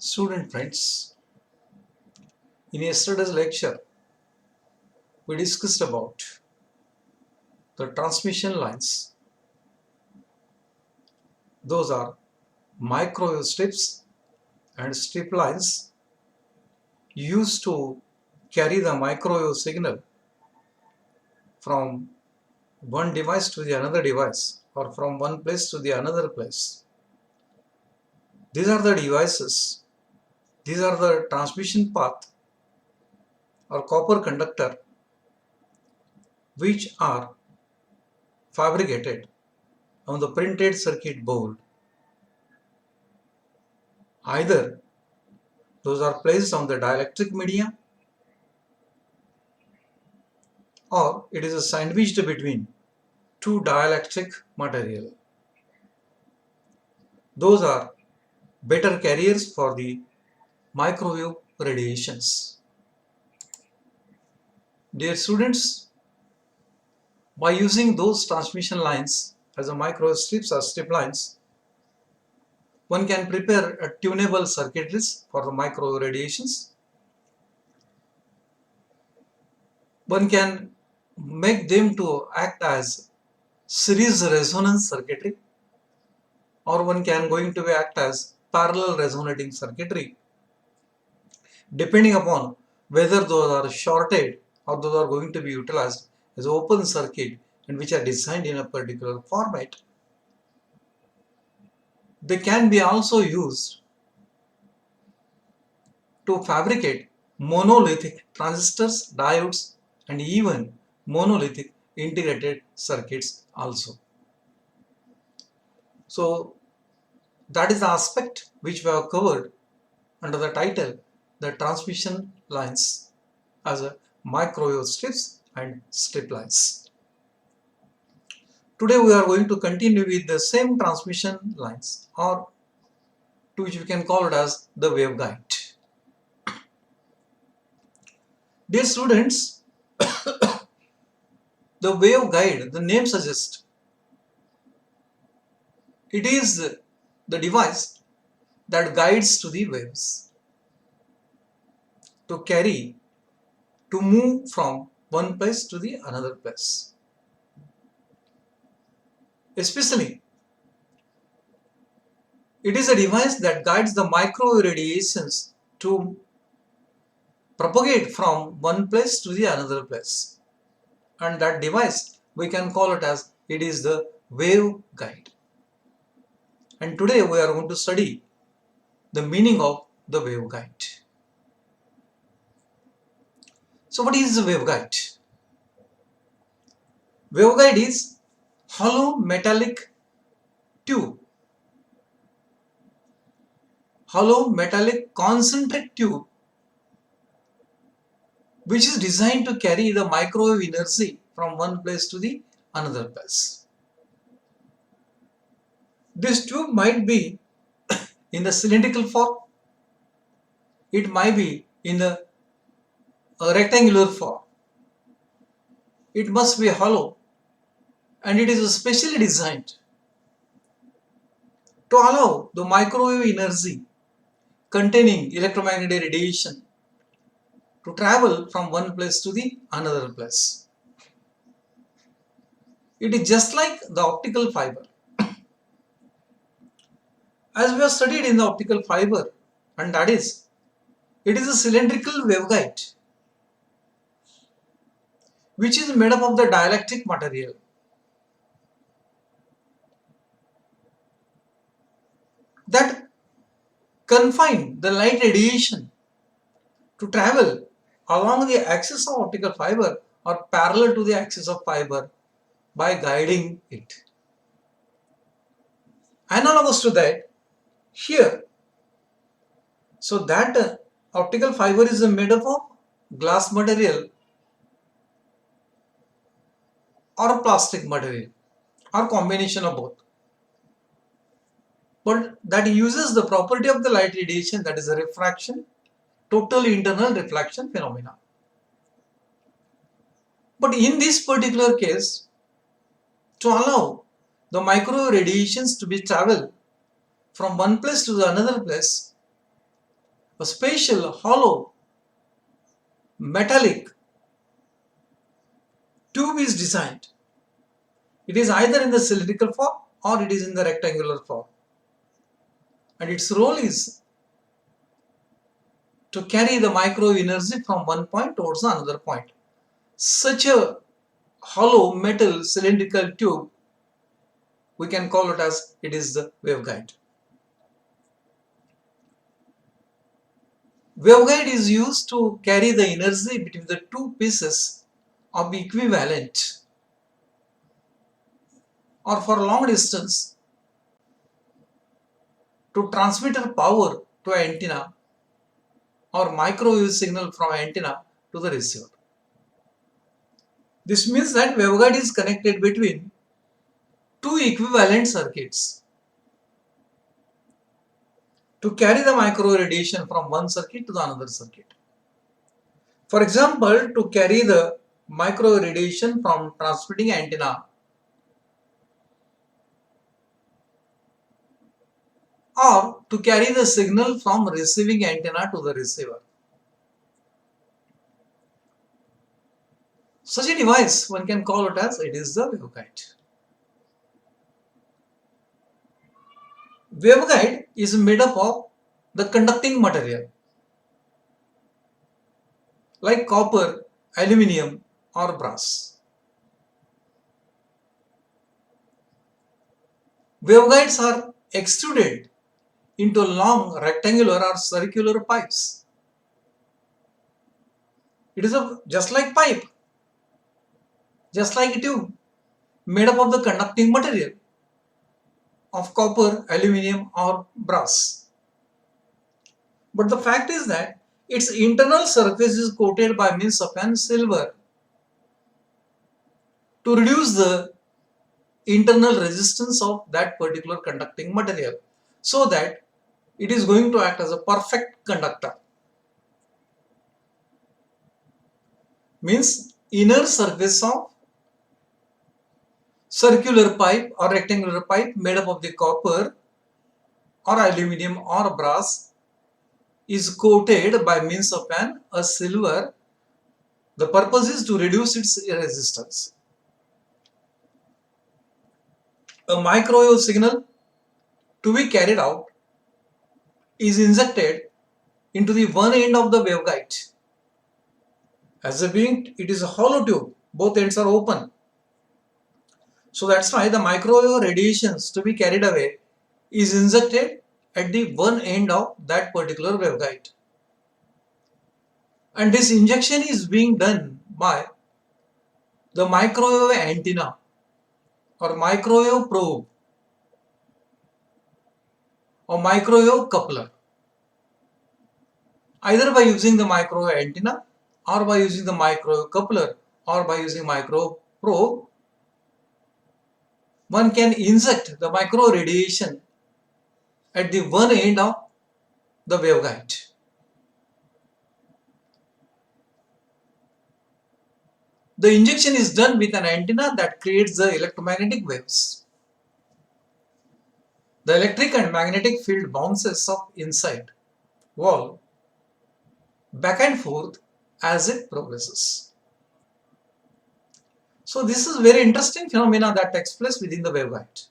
Student friends, in yesterday's lecture, we discussed about the transmission lines. Those are microwave strips and strip lines used to carry the microwave signal from one device to the another device or from one place to the another place. These are the devices. These are the transmission path or copper conductor which are fabricated on the printed circuit board. Either those are placed on the dielectric medium or it is sandwiched between two dielectric material. Those are better carriers for the microwave radiations. Dear students, by using those transmission lines as a microwave strips or strip lines, one can prepare a tunable circuitries for the microwave radiations. One can make them to act as series resonance circuitry, or one can going to act as parallel resonating circuitry, depending upon whether those are shorted or those are going to be utilized as open circuit and which are designed in a particular format. They can be also used to fabricate monolithic transistors, diodes, and even monolithic integrated circuits also. So that is the aspect which we have covered under the title the transmission lines as a microwave strips and strip lines. Today we are going to continue with the same transmission lines, or to which we can call it as the waveguide. Dear students, the waveguide, the name suggests, it is the device that guides to the waves to carry, to move from one place to the another place. Especially, it is a device that guides the microwave radiations to propagate from one place to the another place. And that device, we can call it as, it is the waveguide. And today we are going to study the meaning of the waveguide. So what is the waveguide? Waveguide is hollow metallic tube, hollow metallic concentric tube, which is designed to carry the microwave energy from one place to the another place. This tube might be in the cylindrical form, it might be in the rectangular form. It must be hollow, and it is specially designed to allow the microwave energy containing electromagnetic radiation to travel from one place to the another place. It is just like the optical fiber. As we have studied in the optical fiber, and that is, it is a cylindrical waveguide which is made up of the dielectric material. That confine the light radiation to travel along the axis of optical fiber or parallel to the axis of fiber by guiding it. Analogous to that, here, so that optical fiber is made up of glass material or plastic material or combination of both. But that uses the property of the light radiation, that is a refraction, total internal reflection phenomena. But in this particular case, to allow the microwave radiations to be travel from one place to the another place, a special hollow metallic tube is designed. It is either in the cylindrical form or it is in the rectangular form. And its role is to carry the micro energy from one point towards another point. Such a hollow metal cylindrical tube, we can call it as it is the waveguide. Waveguide is used to carry the energy between the two pieces of equivalent or for long distance to transmit power to an antenna or microwave signal from antenna to the receiver. This means that waveguide is connected between two equivalent circuits to carry the micro radiation from one circuit to the another circuit. For example, to carry the micro radiation from transmitting antenna or to carry the signal from receiving antenna to the receiver. Such a device, one can call it as it is the waveguide. Waveguide is made up of the conducting material like copper, aluminium or brass. Waveguides are extruded into long rectangular or circular pipes. It is just like pipe, just like a tube, made up of the conducting material of copper, aluminium or brass. But the fact is that its internal surface is coated by means of an silver to reduce the internal resistance of that particular conducting material so that it is going to act as a perfect conductor. Means inner surface of circular pipe or rectangular pipe made up of the copper or aluminium or brass is coated by means of a silver. The purpose is to reduce its resistance. A microwave signal to be carried out is injected into the one end of the waveguide. As a being, it is a hollow tube, both ends are open. So that's why the microwave radiations to be carried away is injected at the one end of that particular waveguide. And this injection is being done by the microwave antenna or microwave probe or microwave coupler. Either by using the microwave antenna or by using the microwave coupler or by using microwave probe, one can inject the micro radiation at the one end of the waveguide. The injection is done with an antenna that creates the electromagnetic waves. The electric and magnetic field bounces up inside wall back and forth as it progresses. So this is very interesting phenomena that takes place within the waveguide.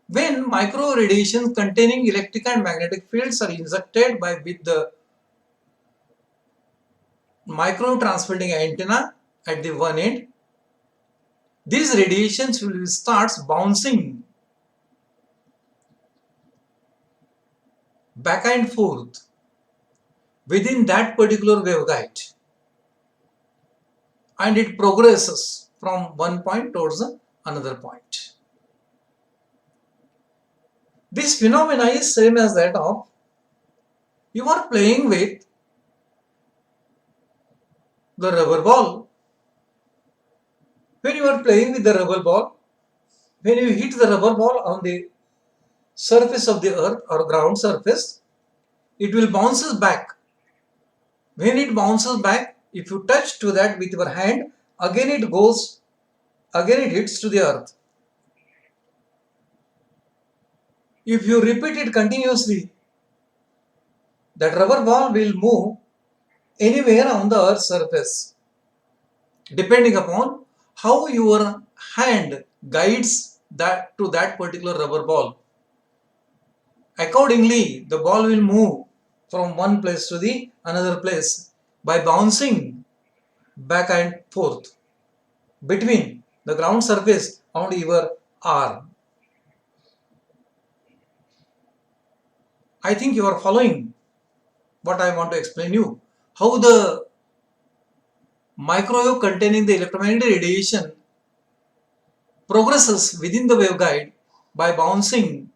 When micro radiations containing electric and magnetic fields are injected with the micro transmitting antenna at the one end, these radiations will start bouncing back and forth within that particular waveguide, and it progresses from one point towards another point. This phenomena is same as that of you are playing with the rubber ball. When you are playing with the rubber ball, when you hit the rubber ball on the surface of the earth or ground surface, it will bounces back. When it bounces back, if you touch to that with your hand, again it hits to the earth. If you repeat it continuously, that rubber ball will move anywhere on the earth's surface, depending upon how your hand guides that to that particular rubber ball. Accordingly, the ball will move from one place to the another place by bouncing back and forth between the ground surface and your arm. I think you are following what I want to explain you. How the microwave containing the electromagnetic radiation progresses within the waveguide by bouncing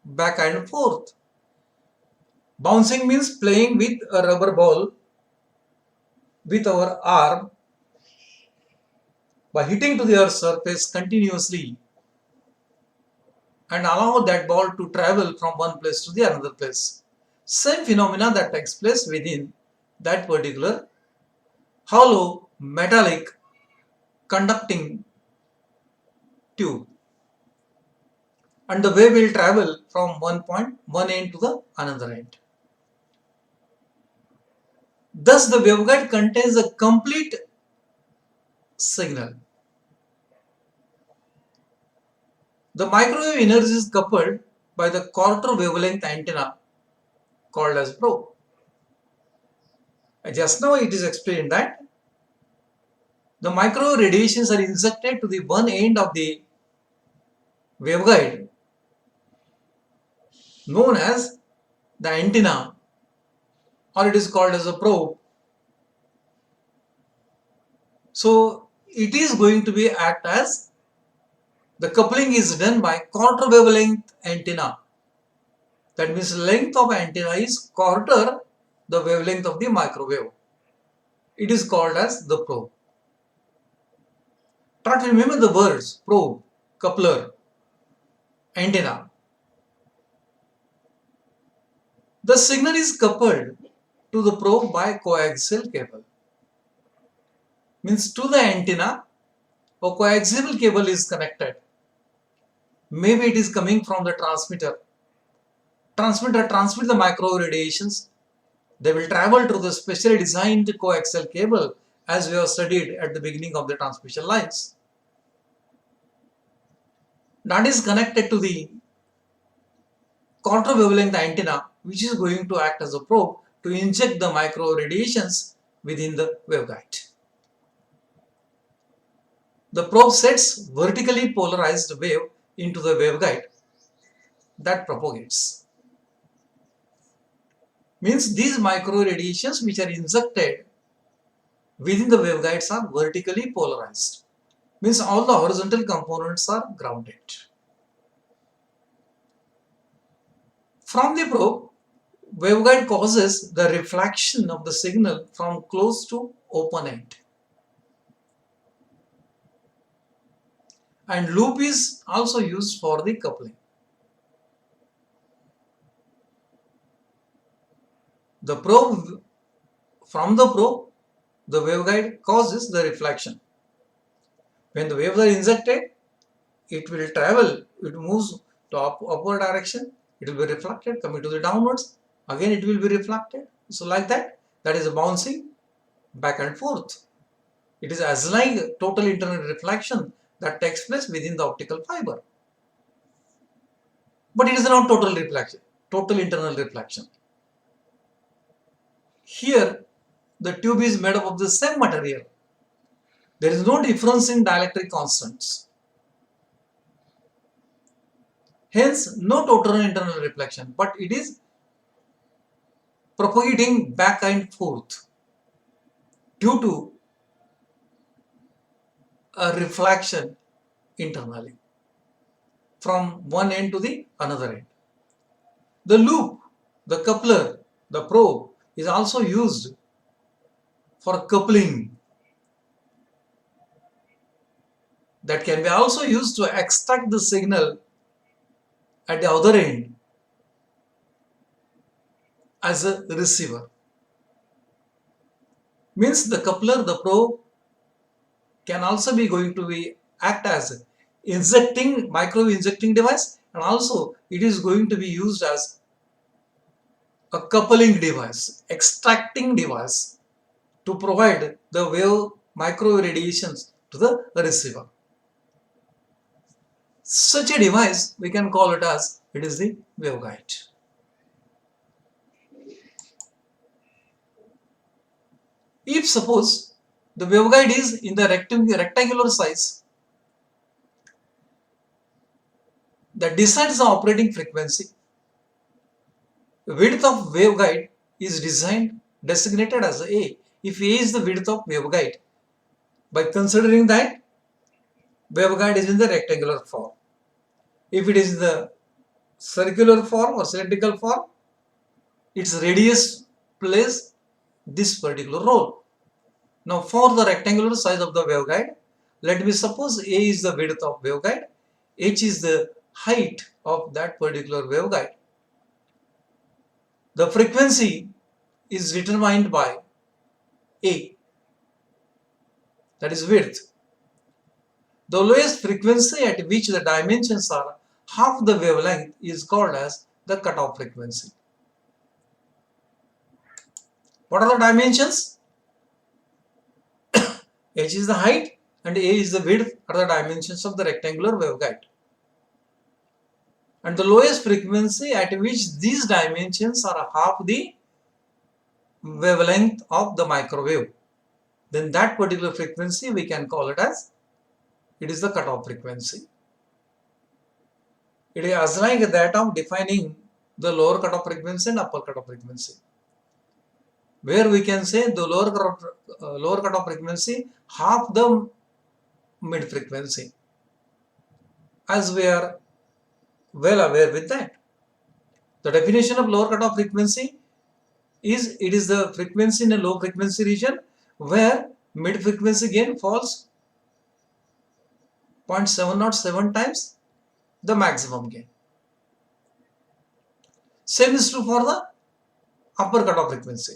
back and forth. Bouncing means playing with a rubber ball with our arm by hitting to the earth's surface continuously and allow that ball to travel from one place to the another place. Same phenomena that takes place within that particular hollow metallic conducting tube, and the wave will travel from one end to the another end. Thus, the waveguide contains a complete signal. The microwave energy is coupled by the quarter wavelength antenna called as probe. Just now it is explained that the microwave radiations are injected to the one end of the waveguide known as the antenna, or it is called as a probe. So it is going to be act as the coupling is done by quarter wavelength antenna. That means length of antenna is quarter the wavelength of the microwave. It is called as the probe. Try to remember the words probe, coupler, antenna. The signal is coupled to the probe by coaxial cable. Means to the antenna, a coaxial cable is connected. Maybe it is coming from the transmitter. Transmitter transmit the microwave radiations. They will travel through the specially designed coaxial cable as we have studied at the beginning of the transmission lines. That is connected to the quarter wavelength antenna, which is going to act as a probe to inject the microwave radiations within the waveguide. The probe sets vertically polarized wave into the waveguide that propagates. Means these microwave radiations which are injected within the waveguides are vertically polarized. Means all the horizontal components are grounded. From the probe, waveguide causes the reflection of the signal from close to open end. And loop is also used for the coupling. The probe, from the probe, the waveguide causes the reflection. When the waves are injected, it will travel, it moves to upward direction, it will be reflected, coming to the downwards, again it will be reflected. So like that, that is a bouncing back and forth. It is as like total internal reflection that takes place within the optical fiber. But it is not total reflection, total internal reflection. Here, the tube is made up of the same material. There is no difference in dielectric constants. Hence, no total internal reflection, but it is propagating back and forth due to a reflection internally from one end to the another end. The loop, the coupler, the probe is also used for coupling. That can be also used to extract the signal at the other end as a receiver. Means the coupler, the probe can also be going to be act as injecting microwave injecting device and also it is going to be used as a coupling device, extracting device to provide the wave micro radiations to the receiver. Such a device we can call it as it is the waveguide. If suppose the waveguide is in the rectangular size that decides the operating frequency, width of waveguide is designated as A. If A is the width of waveguide, by considering that waveguide is in the rectangular form. If it is in the circular form or cylindrical form, its radius plays this particular role. Now for the rectangular size of the waveguide, let me suppose A is the width of waveguide, H is the height of that particular waveguide. The frequency is determined by A, that is width. The lowest frequency at which the dimensions are half the wavelength is called as the cutoff frequency. What are the dimensions? H is the height and A is the width are the dimensions of the rectangular waveguide. And the lowest frequency at which these dimensions are half the wavelength of the microwave, then that particular frequency we can call it as it is the cutoff frequency. It is as like that of defining the lower cutoff frequency and upper cutoff frequency, where we can say the lower cutoff frequency half the mid frequency, as we are well aware with that. The definition of lower cutoff frequency is it is the frequency in a low frequency region where mid frequency gain falls 0.707 times the maximum gain. Same is true for the upper cutoff frequency.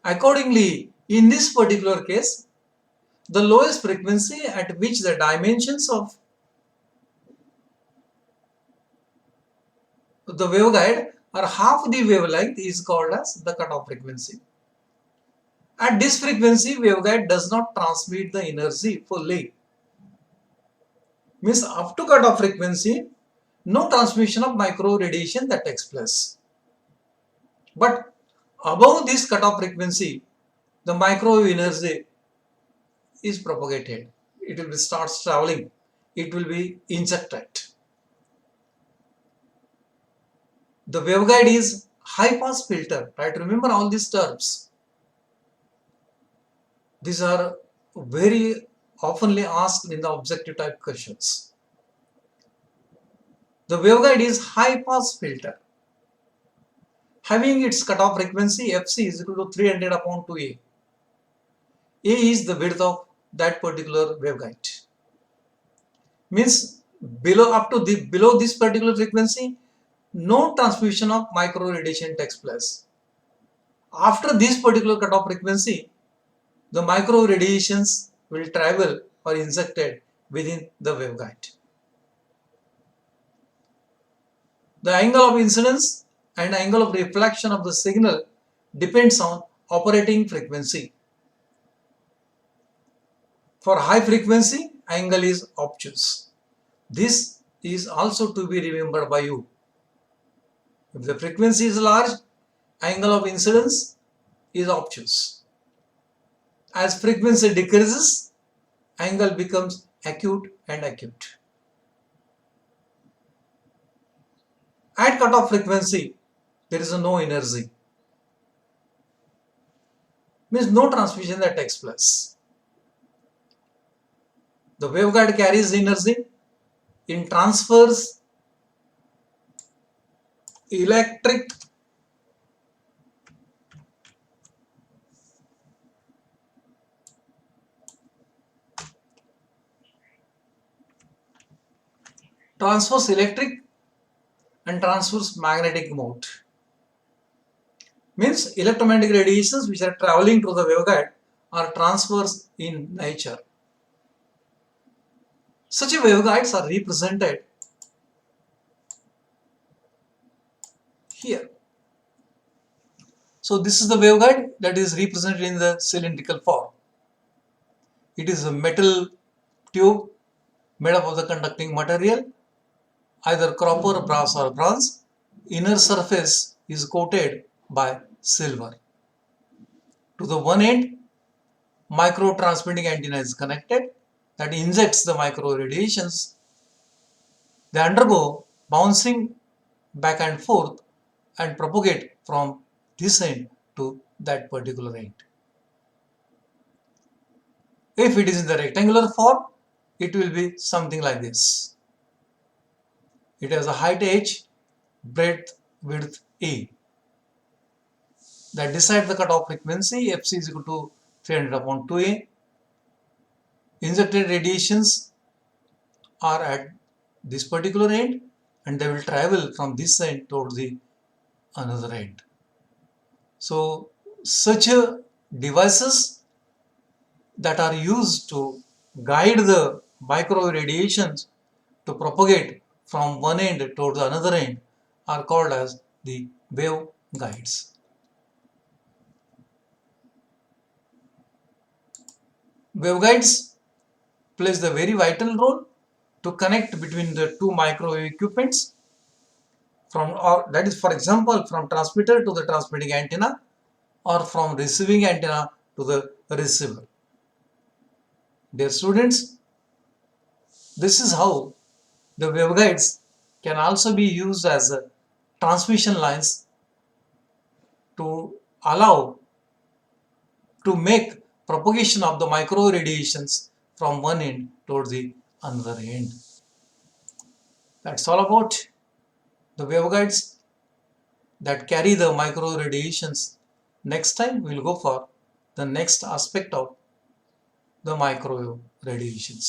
Accordingly, in this particular case, the lowest frequency at which the dimensions of the waveguide are half the wavelength is called as the cutoff frequency. At this frequency, waveguide does not transmit the energy fully. Means up to cutoff frequency, no transmission of micro radiation that takes place. But above this cutoff frequency, the microwave energy is propagated. It will starts traveling. It will be injected. The waveguide is high pass filter. Right? Remember all these terms. These are very oftenly asked in the objective type questions. The waveguide is high pass filter, having its cutoff frequency Fc is equal to 300 upon 2A. A is the width of that particular waveguide. Means below this particular frequency, no transmission of micro radiation takes place. After this particular cutoff frequency, the micro radiations will travel or injected within the waveguide. The angle of incidence and angle of reflection of the signal depends on operating frequency. For high frequency, angle is obtuse. This is also to be remembered by you. If the frequency is large, angle of incidence is obtuse. As frequency decreases, angle becomes acute and acute. At cutoff frequency, there is no energy. Means no transmission that takes place. The waveguide carries energy in transfers electric and transfers magnetic mode. Means electromagnetic radiations which are traveling through the waveguide are transfers in nature. Such waveguides are represented here. So this is the waveguide that is represented in the cylindrical form. It is a metal tube made up of the conducting material, either copper, brass or bronze. Inner surface is coated by silver. To the one end, micro transmitting antenna is connected that injects the micro radiations. They undergo bouncing back and forth and propagate from this end to that particular end. If it is in the rectangular form, it will be something like this. It has a height h, breadth, width e. That decides the cutoff frequency. Fc is equal to 300 upon 2a. Injected radiations are at this particular end and they will travel from this end towards the another end. So such devices that are used to guide the micro radiations to propagate from one end towards another end are called as the wave guides. Waveguides plays the very vital role to connect between the two microwave equipments from, or that is for example from transmitter to the transmitting antenna or from receiving antenna to the receiver. Dear students, this is how the waveguides can also be used as transmission lines to allow to make propagation of the micro radiations from one end towards the another end. That's all about the waveguides that carry the micro radiations. Next time we will go for the next aspect of the microwave radiations.